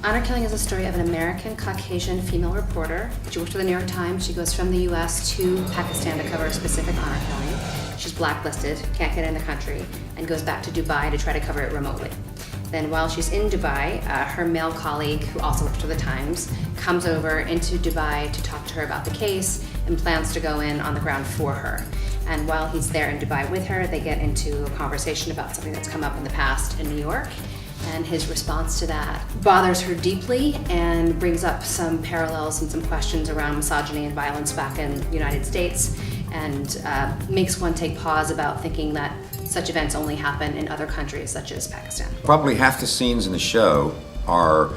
Honor Killing is a story of an American Caucasian female reporter. She works for the New York Times. She goes from the US to Pakistan to cover a specific honor killing. She's blacklisted, can't get in the country, and goes back to Dubai to try to cover it remotely. Then while she's in Dubai, her male colleague, who also works for the Times, comes over into Dubai to talk to her about the case and plans to go in on the ground for her. And while he's there in Dubai with her, they get into a conversation about something that's come up in the past in New York. And his response to that bothers her deeply and brings up some parallels and some questions around misogyny and violence back in the United States, and makes one take pause about thinking that such events only happen in other countries such as Pakistan. Probably half the scenes in the show are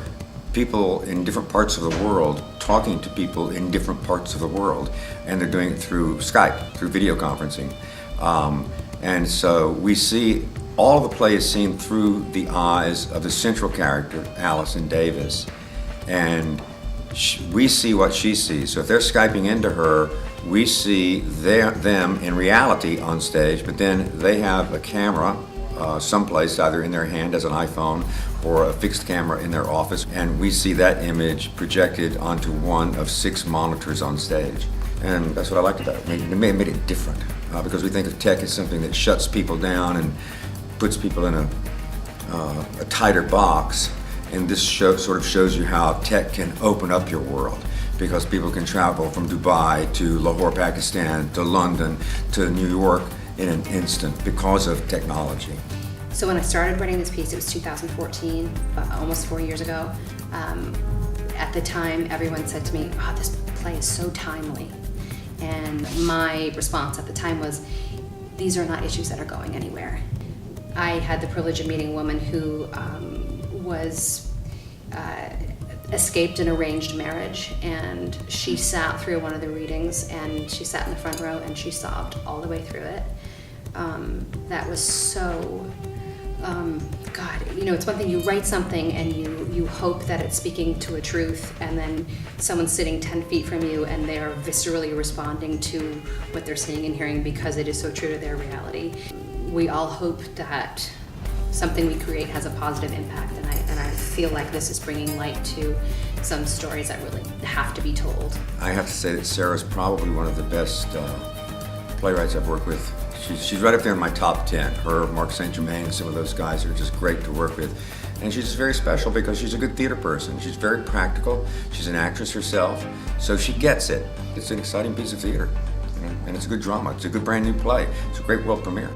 people in different parts of the world talking to people in different parts of the world, and they're doing it through Skype, through video conferencing. And so we see all of the play is seen through the eyes of the central character, Allisyn Davis, and we see what she sees. So if they're Skyping into her, we see them in reality on stage, but then they have a camera someplace, either in their hand as an iPhone or a fixed camera in their office, and we see that image projected onto one of 6 monitors on stage. And that's what I liked about it. It made it different, because we think of tech as something that shuts people down and puts people in a tighter box, and this show sort of shows you how tech can open up your world, because people can travel from Dubai to Lahore, Pakistan, to London, to New York in an instant because of technology. So when I started writing this piece, it was 2014, almost 4 years ago. At the time, everyone said to me, "Oh, this play is so timely." And my response at the time was, these are not issues that are going anywhere. I had the privilege of meeting a woman who escaped an arranged marriage, and she sat through one of the readings, and she sat in the front row and she sobbed all the way through it. That was so, God, you know, it's one thing you write something and you hope that it's speaking to a truth, and then someone's sitting 10 feet from you and they're viscerally responding to what they're seeing and hearing because it is so true to their reality. We all hope that something we create has a positive impact, and I feel like this is bringing light to some stories that really have to be told. I have to say that Sarah's probably one of the best playwrights I've worked with. She's right up there in my top 10. Her, Mark St. Germain, some of those guys are just great to work with. And she's very special because she's a good theater person. She's very practical. She's an actress herself, so she gets it. It's an exciting piece of theater, and it's a good drama. It's a good brand new play. It's a great world premiere.